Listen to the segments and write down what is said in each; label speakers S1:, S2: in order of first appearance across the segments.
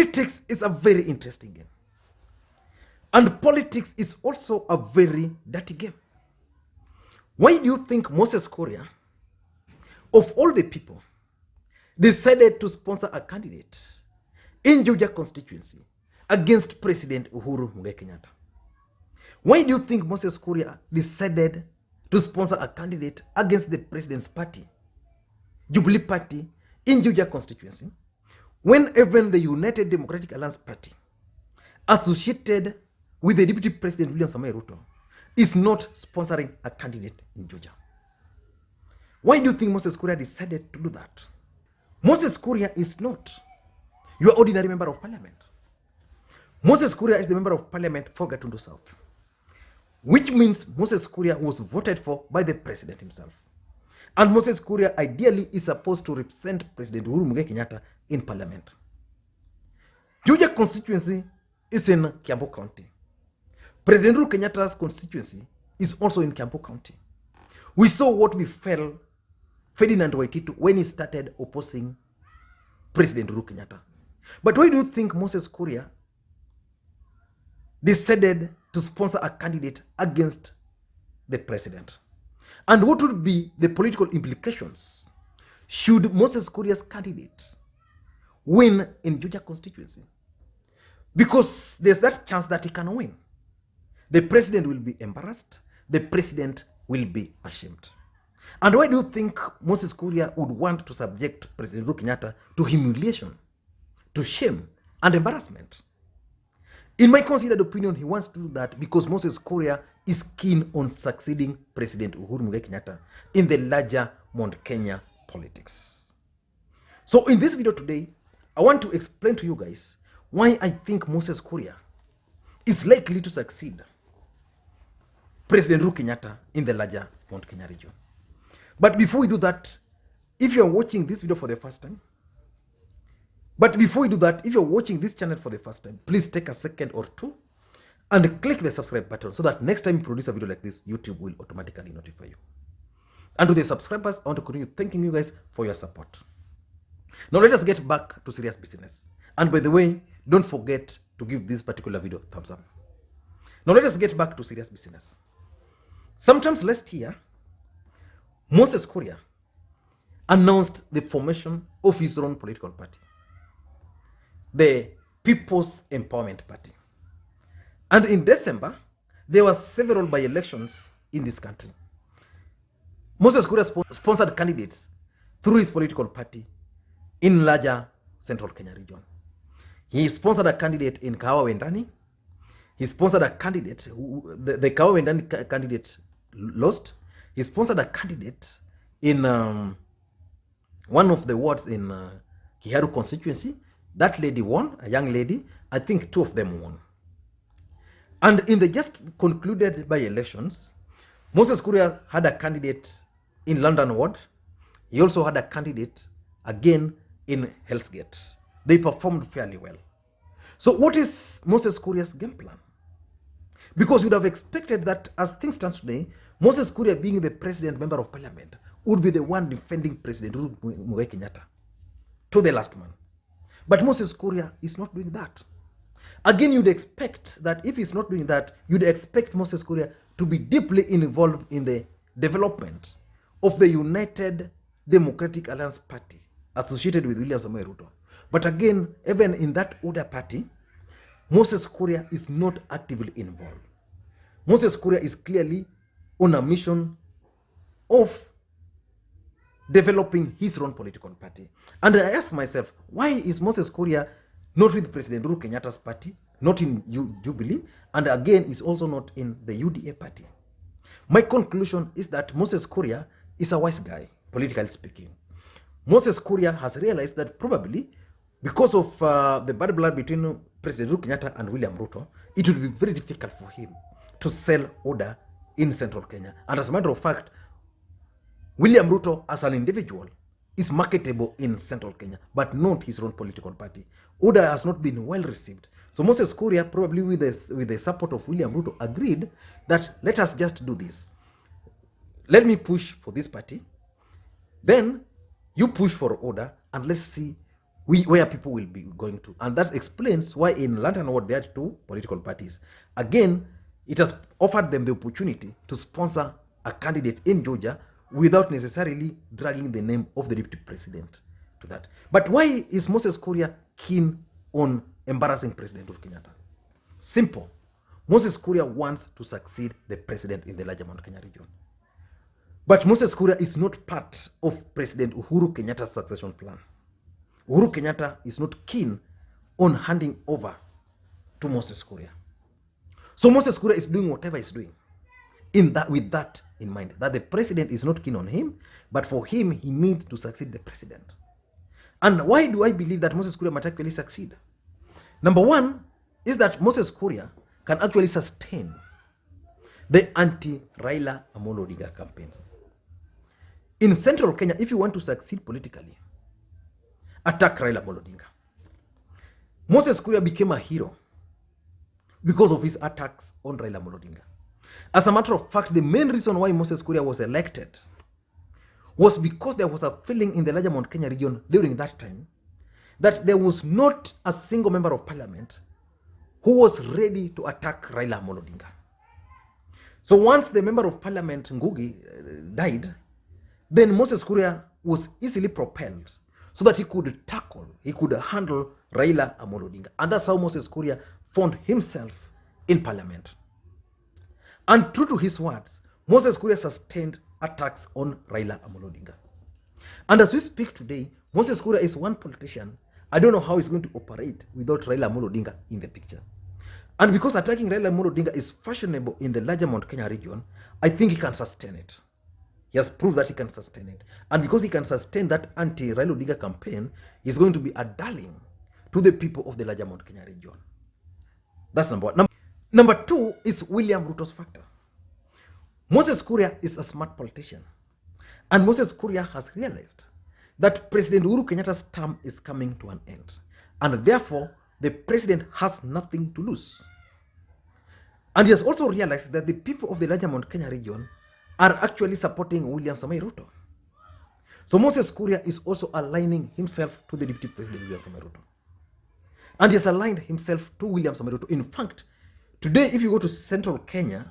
S1: Politics is a very interesting game. And politics is also a very dirty game. Why do you think Moses Kuria, of all the people, decided to sponsor a candidate in Juja Constituency against President Uhuru Kenyatta? Why do you think Moses Kuria decided to sponsor a candidate against the president's party, Jubilee Party, in Juja Constituency, when even the United Democratic Alliance Party, associated with the Deputy President William Ruto, is not sponsoring a candidate in Juja? Why do you think Moses Kuria decided to do that? Moses Kuria is not your ordinary member of parliament. Moses Kuria is the member of parliament for Gatundu South, which means Moses Kuria was voted for by the president himself. And Moses Kuria ideally is supposed to represent President Uhuru Kenyatta in parliament. Juja Constituency is in Kiambu County. President Uhuru Kenyatta's constituency is also in Kiambu County. We saw what befell Ferdinand Waititu when he started opposing President Uhuru Kenyatta. But why do you think Moses Kuria decided to sponsor a candidate against the president? And what would be the political implications should Moses Kuria's candidate win in Juja constituency? Because there's that chance that he can win. The president will be embarrassed. The president will be ashamed. And why do you think Moses Kuria would want to subject President Uhuru Kenyatta to humiliation, to shame, and embarrassment? In my considered opinion, he wants to do that because Moses Kuria is keen on succeeding President Uhuru Kenyatta in the larger Mount Kenya politics. So in this video today, I want to explain to you guys why I think Moses Kuria is likely to succeed President Uhuru Kenyatta in the larger Mount Kenya region. But before we do that, if you're watching this video for the first time, if you're watching this channel for the first time, please take a second or two and click the subscribe button so that next time you produce a video like this, YouTube will automatically notify you. And to the subscribers, I want to continue thanking you guys for your support. Now let us get back to serious business. And by the way, don't forget to give this particular video a thumbs up. Now let us get back to serious business. Sometimes last year, Moses Kuria announced the formation of his own political party, the People's Empowerment Party. And in December, there were several by-elections in this country. Moses Kuria sponsored candidates through his political party in larger Central Kenya region. He sponsored a candidate in Kahawa Wendani. He sponsored a candidate, the Kahawa Wendani candidate lost. He sponsored a candidate in one of the wards in Kiharu constituency. That lady won, a young lady. I think two of them won. And in the just concluded by elections, Moses Kuria had a candidate in London ward. He also had a candidate again in Hell's Gate. They performed fairly well. So what is Moses Kuria's game plan? Because you'd have expected that as things stand today, Moses Kuria, being the president member of parliament, would be the one defending President Uhuru Kenyatta to the last man. But Moses Kuria is not doing that. Again, you'd expect that if he's not doing that, you'd expect Moses Kuria to be deeply involved in the development of the United Democratic Alliance Party associated with William Ruto. But again, even in that other party, Moses Kuria is not actively involved. Moses Kuria is clearly on a mission of developing his own political party. And I ask myself, why is Moses Kuria not with President Uhuru Kenyatta's party, not in Jubilee, and again is also not in the UDA party? My conclusion is that Moses Kuria is a wise guy, politically speaking. Moses Kuria has realized that probably because of the bad blood between President Uhuru Kenyatta and William Ruto, it would be very difficult for him to sell order in Central Kenya. And as a matter of fact, William Ruto as an individual is marketable in Central Kenya, but not his own political party. Order has not been well received. So Moses Kuria, probably with the support of William Ruto, agreed that let us just do this. Let me push for this party. Then you push for order, and let's see where people will be going to. And that explains why in London Ward there are two political parties. Again, it has offered them the opportunity to sponsor a candidate in Georgia without necessarily dragging the name of the deputy president to that. But why is Moses Kuria keen on embarrassing President Uhuru Kenyatta? Simple. Moses Kuria wants to succeed the president in the larger Mount Kenya region. But Moses Kuria is not part of President Uhuru Kenyatta's succession plan. Uhuru Kenyatta is not keen on handing over to Moses Kuria. So Moses Kuria is doing whatever he's doing with that in mind, that the president is not keen on him, but for him, he needs to succeed the president. And why do I believe that Moses Kuria might actually succeed? Number one is that Moses Kuria can actually sustain the anti-Raila Odinga campaign. In central Kenya, if you want to succeed politically, attack Raila Odinga. Moses Kuria became a hero because of his attacks on Raila Odinga. As a matter of fact, the main reason why Moses Kuria was elected was because there was a feeling in the larger Mount Kenya region during that time that there was not a single member of parliament who was ready to attack Raila Odinga. So once the member of parliament, Ngugi, died, then Moses Kuria was easily propelled so that he could handle Raila Odinga. And that's how Moses Kuria found himself in parliament. And true to his words, Moses Kuria sustained attacks on Raila Odinga. And as we speak today, Moses Kuria is one politician. I don't know how he's going to operate without Raila Odinga in the picture. And because attacking Raila Odinga is fashionable in the larger Mount Kenya region, I think he can sustain it. He has proved that he can sustain it. And because he can sustain that anti-Raila Odinga campaign, he's going to be a darling to the people of the larger Mount Kenya region. That's number one. Number two is William Ruto's factor. Moses Kuria is a smart politician. And Moses Kuria has realized that President Uhuru Kenyatta's term is coming to an end. And therefore, the president has nothing to lose. And he has also realized that the people of the larger Mount Kenya region are actually supporting William Ruto. So Moses Kuria is also aligning himself to the Deputy President William Ruto. And he has aligned himself to William Ruto. In fact, today if you go to central Kenya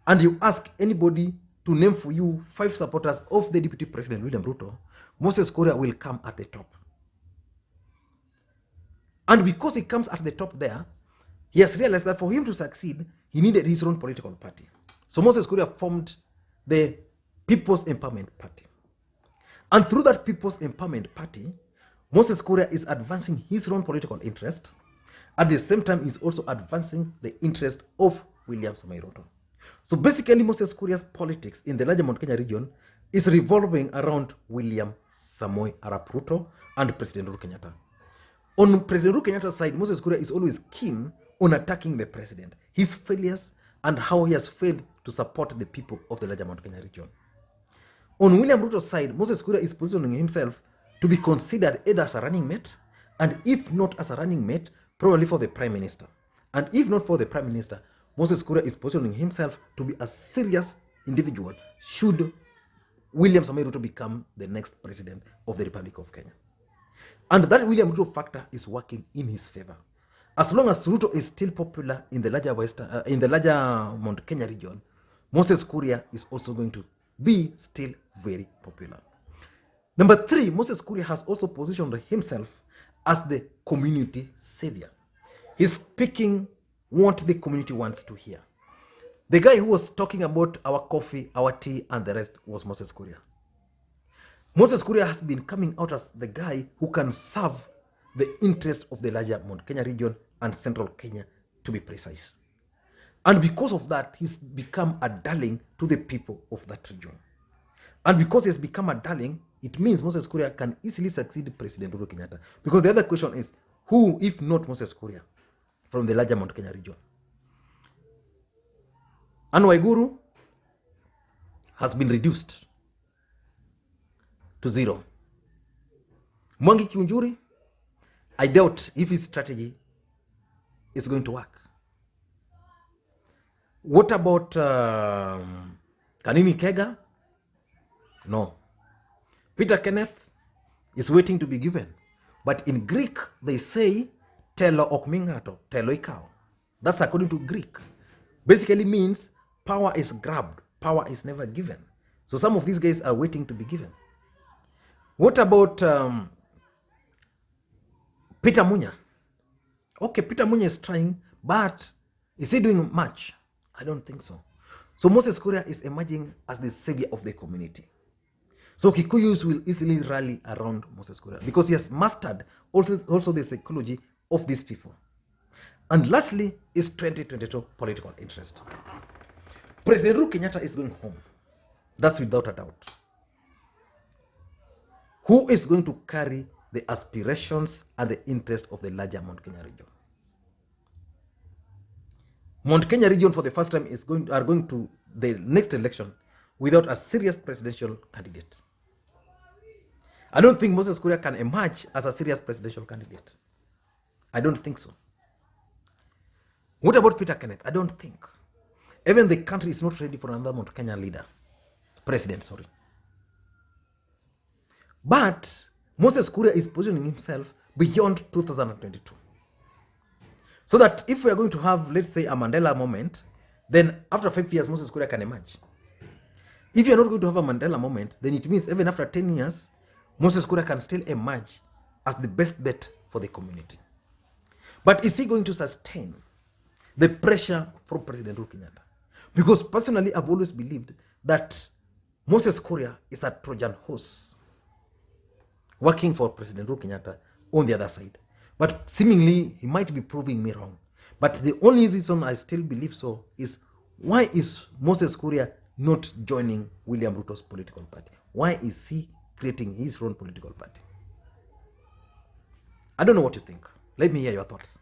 S1: and you ask anybody to name for you 5 supporters of the Deputy President William Ruto, Moses Kuria will come at the top. And because he comes at the top there, he has realized that for him to succeed, he needed his own political party. So Moses Kuria formed the People's Empowerment Party. And through that People's Empowerment Party, Moses Kuria is advancing his own political interest. At the same time, he's also advancing the interest of William Ruto. So basically, Moses Kuria's politics in the larger Mount Kenya region is revolving around William Samoei Arap Ruto and President Uhuru Kenyatta. On President Uhuru Kenyatta's side, Moses Kuria is always keen on attacking the president, his failures, and how he has failed to support the people of the larger Mount Kenya region. On William Ruto's side, Moses Kuria is positioning himself to be considered either as a running mate, and if not as a running mate, probably for the prime minister. And if not for the prime minister, Moses Kuria is positioning himself to be a serious individual should William Samoei Ruto become the next president of the Republic of Kenya. And that William Ruto factor is working in his favor. As long as Ruto is still popular in the larger Mount Kenya region, Moses Kuria is also going to be still very popular. Number 3, Moses Kuria has also positioned himself as the community savior. He's speaking what the community wants to hear. The guy who was talking about our coffee, our tea, and the rest was Moses Kuria. Moses Kuria has been coming out as the guy who can serve the interest of the larger Mount Kenya region and central Kenya, to be precise. And because of that, he's become a darling to the people of that region. And because he's become a darling, it means Moses Kuria can easily succeed President Uhuru Kenyatta. Because the other question is, who, if not Moses Kuria, from the larger Mount Kenya region? Anne Waiguru has been reduced to 0. Mwangi Kiunjuri, I doubt if his strategy is going to work. What about Kanini Kega? No. Peter Kenneth is waiting to be given. But in Greek, they say, telo ok mingato, telo ikaw. That's according to Greek. Basically means power is grabbed, power is never given. So some of these guys are waiting to be given. What about Peter Munya? Okay, Peter Munya is trying, but is he doing much? I don't think so. So Moses Kuria is emerging as the savior of the community. So Kikuyus will easily rally around Moses Kuria because he has mastered also the psychology of these people. And lastly is 2022 political interest. President Uhuru Kenyatta is going home. That's without a doubt. Who is going to carry the aspirations and the interest of the larger Mount Kenya region? Mount Kenya region for the first time are going to the next election without a serious presidential candidate. I don't think Moses Kuria can emerge as a serious presidential candidate. I don't think so. What about Peter Kenneth? I don't think. Even the country is not ready for another Mount Kenya president, sorry. But Moses Kuria is positioning himself beyond 2022. So that if we are going to have, let's say, a Mandela moment, then after 5 years, Moses Kuria can emerge. If you're not going to have a Mandela moment, then it means even after 10 years, Moses Kuria can still emerge as the best bet for the community. But is he going to sustain the pressure from President Uhuru Kenyatta? Because personally, I've always believed that Moses Kuria is a Trojan horse working for President Uhuru Kenyatta on the other side. But seemingly, he might be proving me wrong. But the only reason I still believe so is, why is Moses Kuria not joining William Ruto's political party? Why is he creating his own political party? I don't know what you think. Let me hear your thoughts.